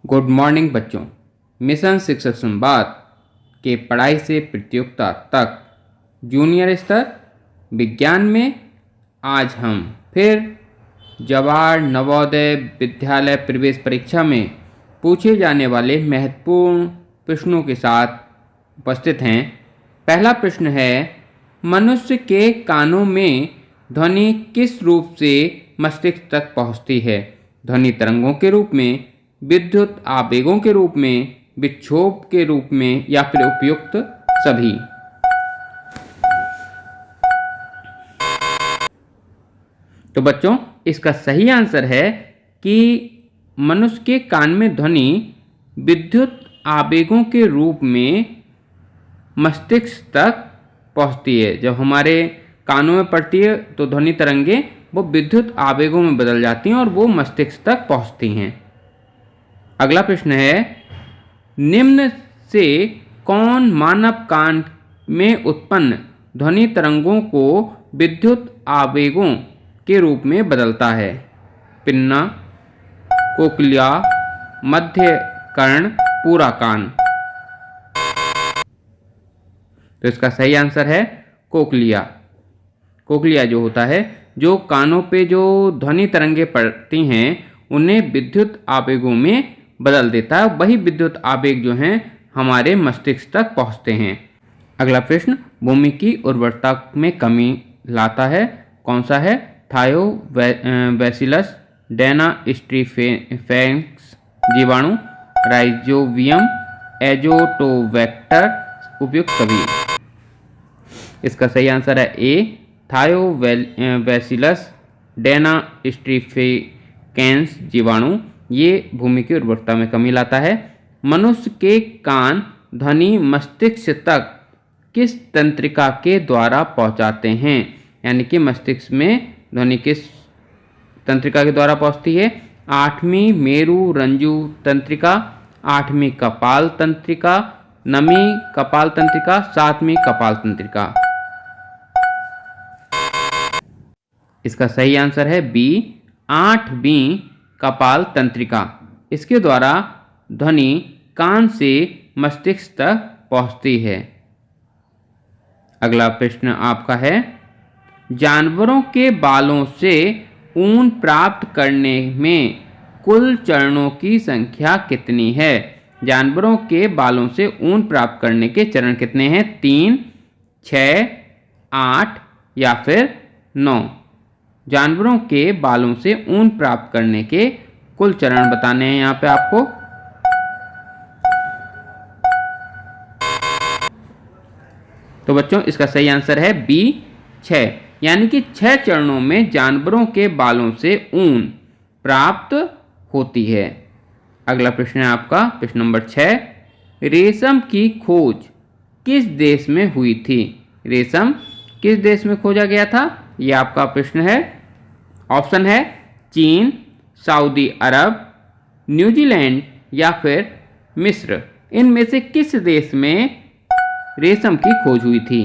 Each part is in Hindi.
गुड मॉर्निंग बच्चों। मिशन शिक्षक संवाद के पढ़ाई से प्रतियोगिता तक जूनियर स्तर विज्ञान में आज हम फिर जवाहर नवोदय विद्यालय प्रवेश परीक्षा में पूछे जाने वाले महत्वपूर्ण प्रश्नों के साथ उपस्थित हैं। पहला प्रश्न है, मनुष्य के कानों में ध्वनि किस रूप से मस्तिष्क तक पहुंचती है? ध्वनि तरंगों के रूप में, विद्युत आवेगों के रूप में, विक्षोभ के रूप में या फिर उपयुक्त सभी? तो बच्चों, इसका सही आंसर है कि मनुष्य के कान में ध्वनि विद्युत आवेगों के रूप में मस्तिष्क तक पहुंचती है। जब हमारे कानों में पड़ती है तो ध्वनि तरंगे वो विद्युत आवेगों में बदल जाती हैं और वो मस्तिष्क तक पहुंचती हैं। अगला प्रश्न है, निम्न से कौन मानव कान में उत्पन्न ध्वनि तरंगों को विद्युत आवेगों के रूप में बदलता है? पिन्ना, कोक्लिया, मध्य कर्ण, पूरा कान? तो इसका सही आंसर है कोक्लिया। कोक्लिया जो होता है, जो कानों पे जो ध्वनि तरंगे पड़ती हैं उन्हें विद्युत आवेगों में बदल देता है। वही विद्युत आवेग जो हैं हमारे मस्तिष्क तक पहुंचते हैं। अगला प्रश्न, भूमि की उर्वरता में कमी लाता है, कौन सा है? थायोबैसिलस, डेनास्ट्रीफेंक्स जीवाणु, राइजोबियम, एजोटोबैक्टर, उपयुक्त सभी? इसका सही आंसर है ए, थायोबैसिलस डेनास्ट्रीफेंक्स जीवाणु। ये भूमि की उर्वरता में कमी लाता है। मनुष्य के कान ध्वनि मस्तिष्क तक किस तंत्रिका के द्वारा पहुंचाते हैं? यानी कि मस्तिष्क में ध्वनि किस तंत्रिका के द्वारा पहुंचती है? 8वीं मेरु रंजू तंत्रिका, 8वीं कपाल तंत्रिका, 9वीं कपाल तंत्रिका, 7वीं कपाल तंत्रिका? इसका सही आंसर है बी, 8वीं कपाल तंत्रिका। इसके द्वारा ध्वनि कान से मस्तिष्क तक पहुंचती है। अगला प्रश्न आपका है, जानवरों के बालों से ऊन प्राप्त करने में कुल चरणों की संख्या कितनी है? जानवरों के बालों से ऊन प्राप्त करने के चरण कितने हैं? 3, 6, 8 या फिर 9? जानवरों के बालों से ऊन प्राप्त करने के कुल चरण बताने हैं यहाँ पे आपको। तो बच्चों, इसका सही आंसर है बी, 6। यानी कि 6 चरणों में जानवरों के बालों से ऊन प्राप्त होती है। अगला प्रश्न है आपका, प्रश्न नंबर 6, रेशम की खोज किस देश में हुई थी? रेशम किस देश में खोजा गया था? यह आपका प्रश्न है। ऑप्शन है चीन, सऊदी अरब, न्यूजीलैंड या फिर मिस्र। इनमें से किस देश में रेशम की खोज हुई थी?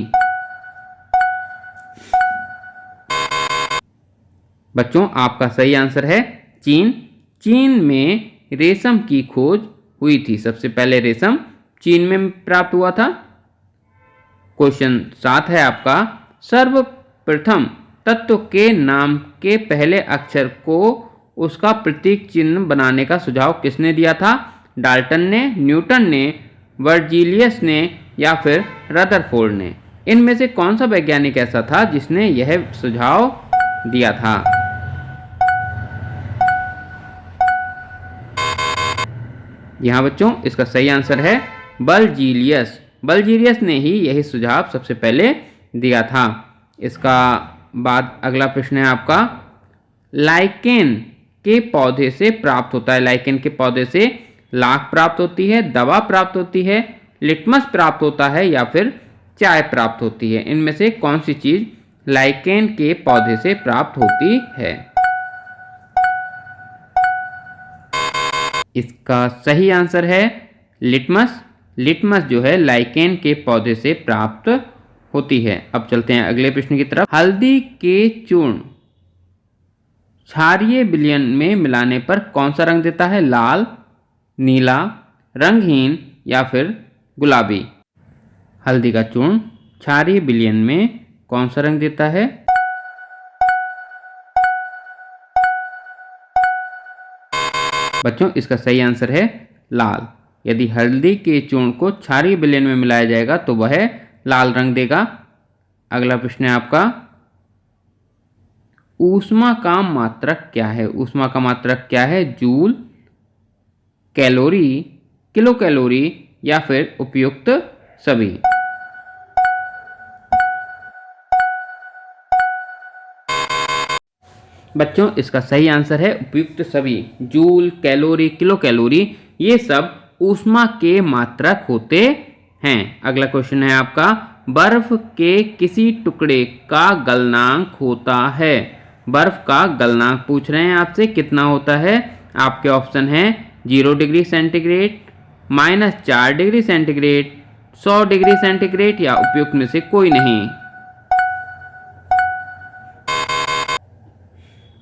बच्चों, आपका सही आंसर है चीन। चीन में रेशम की खोज हुई थी। सबसे पहले रेशम चीन में प्राप्त हुआ था। क्वेश्चन 7 है आपका, सर्वप्रथम तत्व के नाम के पहले अक्षर को उसका प्रतीक चिन्ह बनाने का सुझाव किसने दिया था? डाल्टन ने, न्यूटन ने, वर्जीलियस ने या फिर रदरफोर्ड ने? इनमें से कौन सा वैज्ञानिक ऐसा था जिसने यह सुझाव दिया था? यहाँ बच्चों, इसका सही आंसर है वर्जीलियस। वर्जीलियस ने ही यही सुझाव सबसे पहले दिया था। इसका बाद अगला प्रश्न है आपका, लाइकेन के पौधे से प्राप्त होता है। लाइकेन के पौधे से लाख प्राप्त होती है, दवा प्राप्त होती है, लिटमस प्राप्त होता है या फिर चाय प्राप्त होती है? इनमें से कौन सी चीज लाइकेन के पौधे से प्राप्त होती है? इसका सही आंसर है लिटमस। लिटमस जो है लाइकेन के पौधे से प्राप्त होती है। अब चलते हैं अगले प्रश्न की तरफ। हल्दी के चूर्ण क्षारीय विलयन में मिलाने पर कौन सा रंग देता है? लाल, नीला, रंगहीन या फिर गुलाबी। हल्दी का चूर्ण क्षारीय विलयन में कौन सा रंग देता है? बच्चों, इसका सही आंसर है लाल। यदि हल्दी के चूर्ण को क्षारीय विलयन में मिलाया जाएगा तो वह लाल रंग देगा। अगला प्रश्न है आपका, ऊष्मा का मात्रक क्या है? ऊष्मा का मात्रक क्या है? जूल, कैलोरी, किलो कैलोरी या फिर उपयुक्त सभी। बच्चों, इसका सही आंसर है उपयुक्त सभी। जूल, कैलोरी, किलो कैलोरी ये सब ऊष्मा के मात्रक होते हैं। अगला क्वेश्चन है आपका, बर्फ के किसी टुकड़े का गलनांक होता है? बर्फ का गलनांक पूछ रहे हैं आपसे, कितना होता है? आपके ऑप्शन हैं 0 degree centigrade, -4 degree centigrade, 100 degree centigrade या उपयुक्त में से कोई नहीं।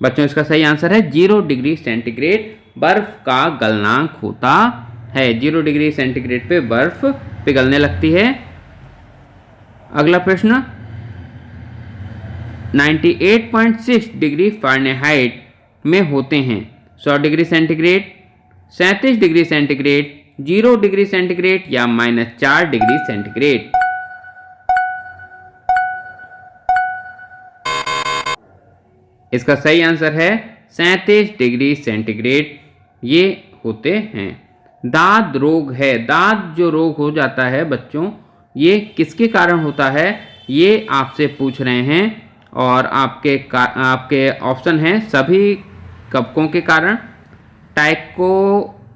बच्चों, इसका सही आंसर है 0 डिग्री सेंटीग्रेड बर्फ का गलनांक होता है। 0 डिग्री सेंटीग्रेड पे बर्फ पिघलने लगती है। अगला प्रश्न, 98.6 डिग्री फ़ारेनहाइट में होते हैं 100 degree centigrade, 37 degree centigrade, 0 degree centigrade या -4 डिग्री सेंटीग्रेड। इसका सही आंसर है 37 डिग्री सेंटीग्रेड ये होते हैं। दाद रोग है, दाद जो रोग हो जाता है बच्चों, ये किसके कारण होता है? ये आपसे पूछ रहे हैं और आपके ऑप्शन हैं सभी कवकों के कारण, टाइकोफाइटान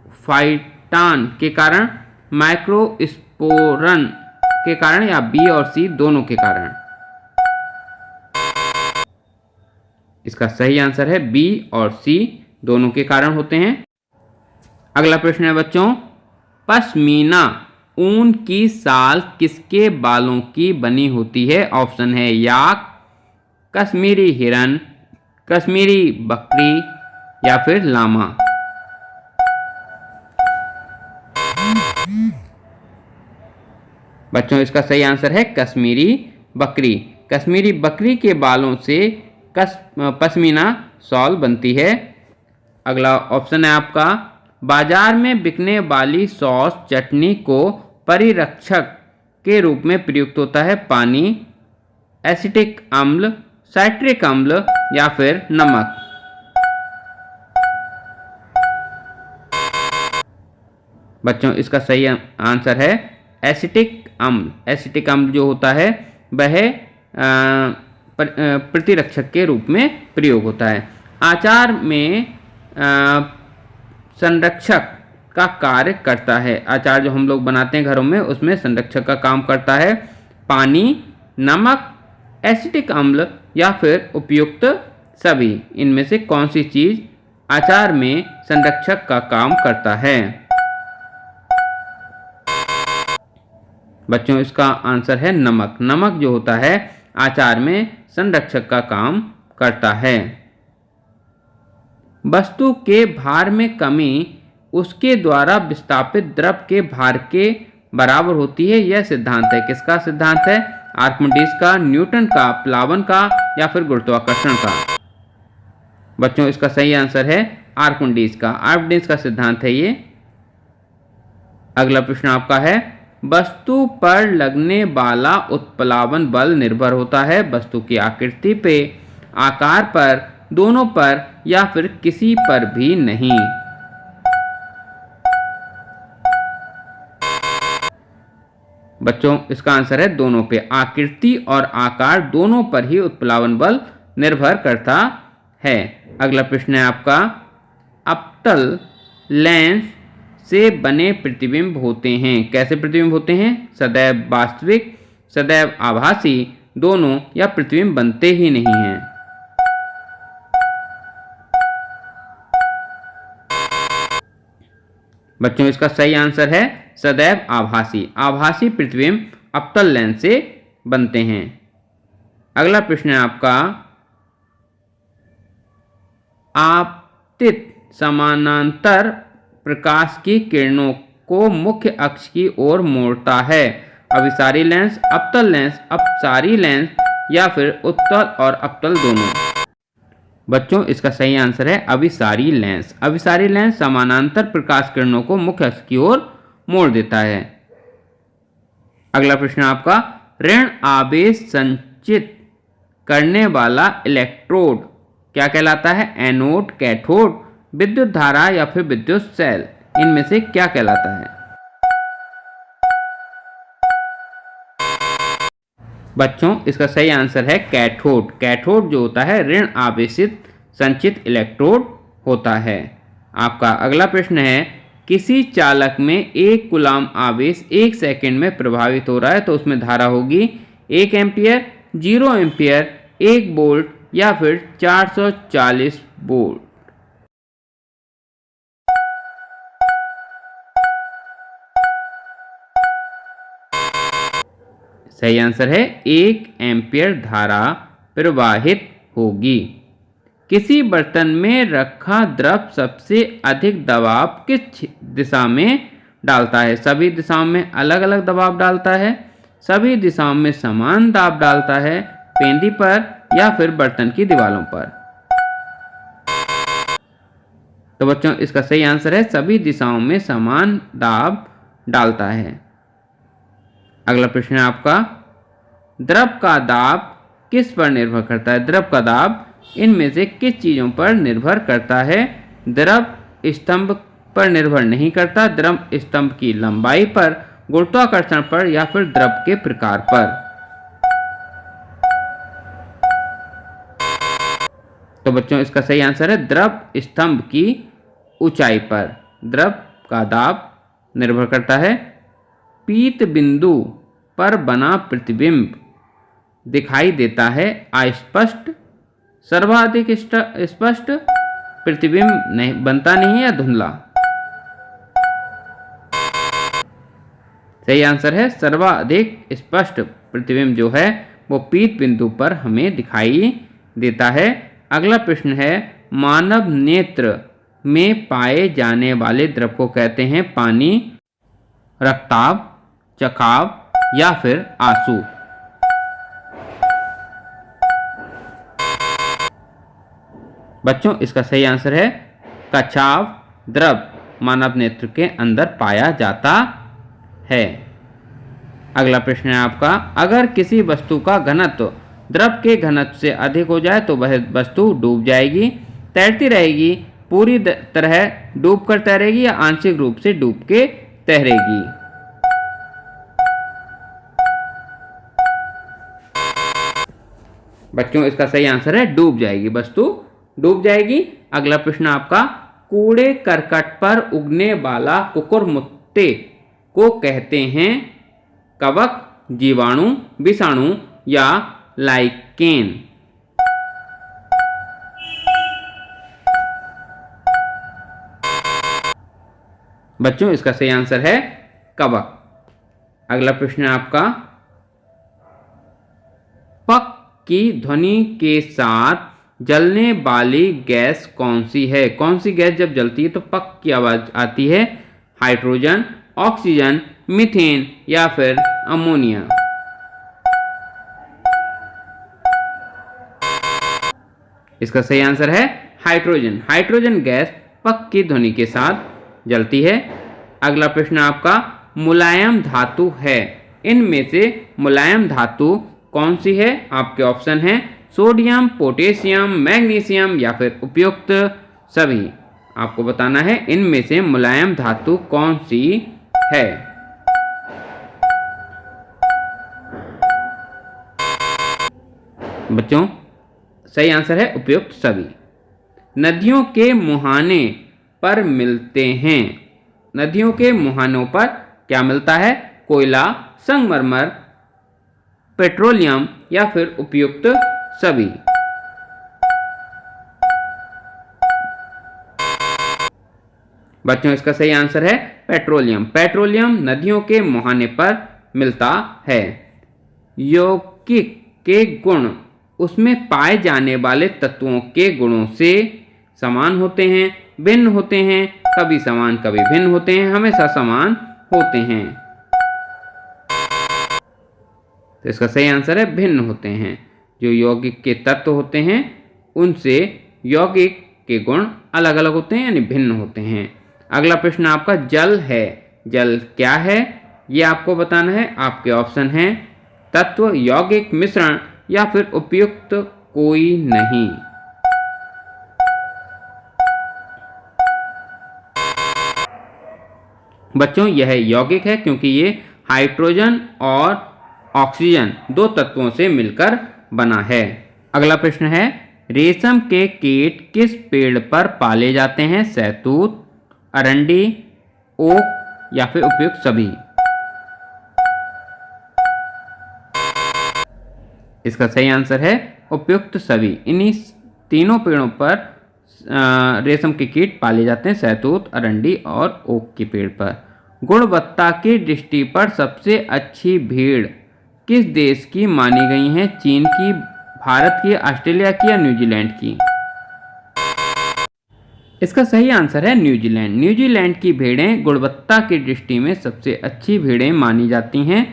के कारण, माइक्रोस्पोरन के कारण या बी और सी दोनों के कारण। इसका सही आंसर है बी और सी दोनों के कारण होते हैं। अगला प्रश्न है बच्चों, पश्मीना ऊन की साल किसके बालों की बनी होती है? ऑप्शन है याक, कश्मीरी हिरन, कश्मीरी बकरी या फिर लामा। बच्चों, इसका सही आंसर है कश्मीरी बकरी। कश्मीरी बकरी के बालों से पश्मीना शॉल बनती है। अगला ऑप्शन है आपका, बाजार में बिकने वाली सॉस चटनी को परिरक्षक के रूप में प्रयुक्त होता है? पानी, एसिटिक अम्ल, साइट्रिक अम्ल या फिर नमक। बच्चों, इसका सही आंसर है एसिटिक अम्ल। एसिटिक अम्ल जो होता है वह प्रतिरक्षक के रूप में प्रयोग होता है। आचार में संरक्षक का कार्य करता है। अचार जो हम लोग बनाते हैं घरों में उसमें संरक्षक का काम करता है। पानी, नमक, एसिटिक अम्ल या फिर उपयुक्त सभी। इनमें से कौन सी चीज़ अचार में संरक्षक का काम करता है? बच्चों, इसका आंसर है नमक। नमक जो होता है अचार में संरक्षक का काम करता है। वस्तु के भार में कमी उसके द्वारा विस्थापित द्रव के भार के बराबर होती है, यह सिद्धांत है। किसका सिद्धांत है? आर्किमिडीज का, न्यूटन का, प्लावन का या फिर गुरुत्वाकर्षण का। बच्चों, इसका सही आंसर है आर्किमिडीज का। आर्किमिडीज का सिद्धांत है ये। अगला प्रश्न आपका है, वस्तु पर लगने वाला उत्प्लावन बल निर्भर होता है वस्तु की आकृति पे, आकार पर, दोनों पर या फिर किसी पर भी नहीं। बच्चों, इसका आंसर है दोनों पे। आकृति और आकार दोनों पर ही उत्प्लावन बल निर्भर करता है। अगला प्रश्न है आपका, अपतल लेंस से बने प्रतिबिंब होते हैं। कैसे प्रतिबिंब होते हैं? सदैव वास्तविक, सदैव आभासी, दोनों या प्रतिबिंब बनते ही नहीं हैं। बच्चों, इसका सही आंसर है सदैव आभासी। आभासी प्रतिबिंब अपतल लेंस से बनते हैं। अगला प्रश्न है आपका, आपतित समानांतर प्रकाश की किरणों को मुख्य अक्ष की ओर मोड़ता है? अभिसारी लेंस, अवतल लेंस, अपसारी लेंस या फिर उत्तल और अवतल दोनों? बच्चों, इसका सही आंसर है अभिसारी लेंस। अभिसारी लेंस समानांतर प्रकाश किरणों को मुख्य अक्ष की ओर मोड़ देता है। अगला प्रश्न आपका, ऋण आवेश संचित करने वाला इलेक्ट्रोड क्या कहलाता है? एनोड, कैथोड, विद्युत धारा या फिर विद्युत सेल? इनमें से क्या कहलाता है? बच्चों, इसका सही आंसर है कैथोड। कैथोड जो होता है ऋण आवेशित संचित इलेक्ट्रोड होता है। आपका अगला प्रश्न है, किसी चालक में 1 कूलाम आवेश 1 सेकंड में प्रभावित हो रहा है तो उसमें धारा होगी 1 एम्पियर, 0 एम्पियर, 1 वोल्ट या फिर 440 वोल्ट? सही आंसर है 1 एम्पियर धारा प्रवाहित होगी। किसी बर्तन में रखा द्रव सबसे अधिक दबाव किस दिशा में डालता है? सभी दिशाओं में अलग अलग दबाव डालता है, सभी दिशाओं में समान दाब डालता है, पेंदी पर या फिर बर्तन की दीवारों पर? तो बच्चों, इसका सही आंसर है सभी दिशाओं में समान दाब डालता है। अगला प्रश्न है आपका, द्रव का दाब किस पर निर्भर करता है? द्रव का दाब इनमें से किस चीज़ों पर निर्भर करता है? द्रव स्तंभ पर निर्भर नहीं करता, द्रव स्तंभ की लंबाई पर, गुरुत्वाकर्षण पर या फिर द्रव के प्रकार पर? तो बच्चों, इसका सही आंसर है द्रव स्तंभ की ऊंचाई पर द्रव का दाब निर्भर करता है। पीत बिंदु पर बना प्रतिबिंब दिखाई देता है अस्पष्ट, सर्वाधिक स्पष्ट, प्रतिबिंब नहीं बनता नहीं या धुंधला? सही आंसर है सर्वाधिक स्पष्ट प्रतिबिंब जो है वो पीत बिंदु पर हमें दिखाई देता है। अगला प्रश्न है, मानव नेत्र में पाए जाने वाले द्रव को कहते हैं पानी, रक्ताभ, चखाव या फिर आंसू? बच्चों, इसका सही आंसर है कछाव द्रव मानव नेत्र के अंदर पाया जाता है। अगला प्रश्न है आपका, अगर किसी वस्तु का घनत्व द्रव के घनत्व से अधिक हो जाए तो वह वस्तु डूब जाएगी, तैरती रहेगी, पूरी तरह डूब कर तैरेगी या आंशिक रूप से डूब के तैरेगी? बच्चों, इसका सही आंसर है डूब जाएगी, वस्तु डूब जाएगी। अगला प्रश्न आपका, कूड़े करकट पर उगने वाला कुकुरमुत्ते को कहते हैं कवक, जीवाणु, विषाणु या लाइकेन? बच्चों, इसका सही आंसर है कवक। अगला प्रश्न है आपका, पक की ध्वनि के साथ जलने वाली गैस कौन सी है? कौन सी गैस जब जलती है तो पक की आवाज आती है? हाइड्रोजन, ऑक्सीजन, मीथेन या फिर अमोनिया? इसका सही आंसर है हाइड्रोजन। हाइड्रोजन गैस पक की ध्वनि के साथ जलती है। अगला प्रश्न आपका, मुलायम धातु है, इनमें से मुलायम धातु कौन सी है? आपके ऑप्शन हैं सोडियम, पोटेशियम, मैग्नीशियम या फिर उपयुक्त सभी। आपको बताना है इनमें से मुलायम धातु कौन सी है। बच्चों, सही आंसर है उपयुक्त सभी। नदियों के मुहाने पर मिलते हैं, नदियों के मुहानों पर क्या मिलता है? कोयला, संगमरमर, पेट्रोलियम या फिर उपयुक्त सभी? बच्चों, इसका सही आंसर है पेट्रोलियम। पेट्रोलियम नदियों के मुहाने पर मिलता है। यौगिक के गुण उसमें पाए जाने वाले तत्वों के गुणों से समान होते हैं, भिन्न होते हैं, कभी समान कभी भिन्न होते हैं, हमेशा समान होते हैं। तो इसका सही आंसर है भिन्न होते हैं। जो यौगिक के तत्व होते हैं उनसे यौगिक के गुण अलग अलग होते हैं, यानी भिन्न होते हैं। अगला प्रश्न आपका जल है। जल क्या है ये आपको बताना है। आपके ऑप्शन हैं तत्व, यौगिक, मिश्रण या फिर उपयुक्त कोई नहीं। बच्चों यह यौगिक है क्योंकि ये हाइड्रोजन और ऑक्सीजन दो तत्वों से मिलकर बना है। अगला प्रश्न है रेशम के कीट किस पेड़ पर पाले जाते हैं? शहतूत, अरंडी, ओक या फिर उपयुक्त सभी। इसका सही आंसर है उपयुक्त सभी। इन्हीं तीनों पेड़ों पर रेशम के कीट पाले जाते हैं, शहतूत, अरंडी और ओक के पेड़ पर। गुणवत्ता की दृष्टि पर सबसे अच्छी भेड़ किस देश की मानी गई है? चीन की, भारत की, ऑस्ट्रेलिया की या न्यूजीलैंड की। इसका सही आंसर है न्यूजीलैंड। न्यूजीलैंड की भेड़ें गुणवत्ता की दृष्टि में सबसे अच्छी भेड़ें मानी जाती हैं।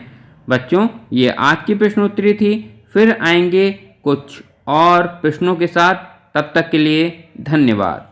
बच्चों ये आज की प्रश्नोत्तरी थी। फिर आएंगे कुछ और प्रश्नों के साथ। तब तक के लिए धन्यवाद।